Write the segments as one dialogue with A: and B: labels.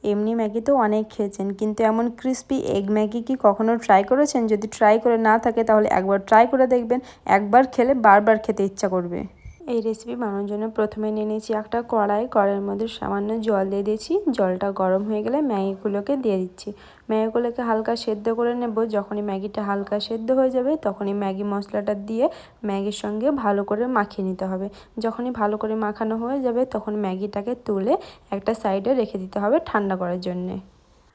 A: এমনি ম্যাগি তো অনেক খেয়েছেন, কিন্তু এমন ক্রিস্পি এগ ম্যাগি কি কখনো ট্রাই করেছেন? যদি ট্রাই করে না থাকে তাহলে একবার ট্রাই করে দেখবেন, একবার খেলে বারবার খেতে ইচ্ছা করবে। এই রেসিপি বানানোর জন্য প্রথমে নিয়ে নিয়েছি একটা কড়াইয়ের মধ্যে সামান্য জল দিয়ে দিয়েছি। জলটা গরম হয়ে গেলে ম্যাগিগুলোকে দিয়ে দিচ্ছি। ম্যাগিগুলোকে হালকা সেদ্ধ করে নেব। যখনই ম্যাগিটা হালকা সেদ্ধ হয়ে যাবে তখনই ম্যাগি মশলাটা দিয়ে ম্যাগির সঙ্গে ভালো করে মাখিয়ে নিতে হবে। যখনই ভালো করে মাখানো হয়ে যাবে তখন ম্যাগিটাকে তুলে একটা সাইডে রেখে দিতে হবে ঠান্ডা করার জন্যে।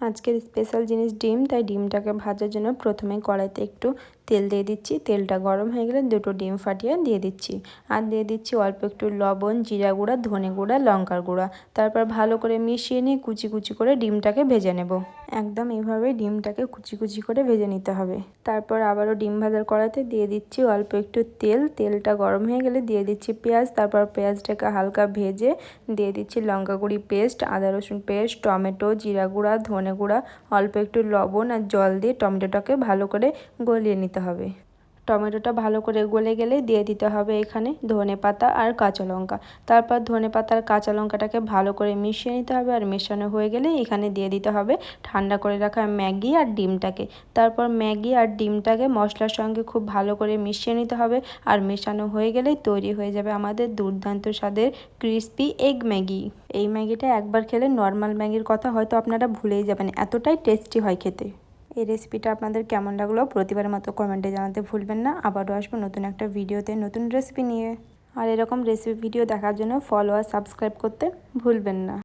A: আজকের স্পেশাল জিনিস ডিম, তাই ডিমটাকে ভাজার জন্য প্রথমে কড়াইতে একটু তেল দিয়ে দিচ্ছি। তেলটা গরম হয়ে গেলে দুটো ডিম ফাটিয়ে দিয়ে দিচ্ছি, আর দিয়ে দিচ্ছি অল্প একটু লবণ, জিরা গুঁড়া, ধনে গুঁড়া, লঙ্কার গুঁড়া। তারপর ভালো করে মিশিয়ে নিয়ে কুচি কুচি করে ডিমটাকে ভেজে নেব। একদম এইভাবে ডিমটাকে কুচি কুচি করে ভেজে নিতে হবে। তারপর আবারও ডিম ভাজার কড়াইতে দিয়ে দিচ্ছি অল্প একটু তেল। তেলটা গরম হয়ে গেলে দিয়ে দিচ্ছি পেঁয়াজ। তারপর পেঁয়াজটাকে হালকা ভেজে দিয়ে দিচ্ছি লঙ্কা গুঁড়ি পেস্ট, আদা রসুন পেস্ট, টমেটো, জিরা গুঁড়া, ধনে গুঁড়া, অল্প একটু লবণ আর জল দিয়ে টমেটোটাকে ভালো করে গলিয়ে নিতে হবে। টমেটোটা ভালো করে গলে গেলে দিয়ে দিতে হবে এখানে ধনেপাতা আর কাঁচা লঙ্কা। তারপর ধনেপাতা আর কাঁচা লঙ্কাটাকে ভালো করে মিশিয়ে নিতে হবে, আর মেশানো হয়ে গেলে এখানে দিয়ে দিতে হবে ঠান্ডা করে রাখা ম্যাগি আর ডিমটাকে। তারপর ম্যাগি আর ডিমটাকে মশলার সঙ্গে খুব ভালো করে মিশিয়ে নিতে হবে, আর মেশানো হয়ে গেলেই তৈরি হয়ে যাবে আমাদের দুর্দান্ত স্বাদের ক্রিস্পি এগ ম্যাগি। এই ম্যাগিটা একবার খেলে নর্মাল ম্যাগির কথা হয়তো আপনারা ভুলেই যাবেন, এতটাই টেস্টি হয় খেতে। এই রেসিপিটা আপনাদের কেমন লাগলো প্রতিবারের মতো কমেন্টে জানাতে ভুলবেন না। আবারও আসবো নতুন একটা ভিডিওতে নতুন রেসিপি নিয়ে। আর এরকম রেসিপি ভিডিও দেখার জন্য ফলো আর সাবস্ক্রাইব করতে ভুলবেন না।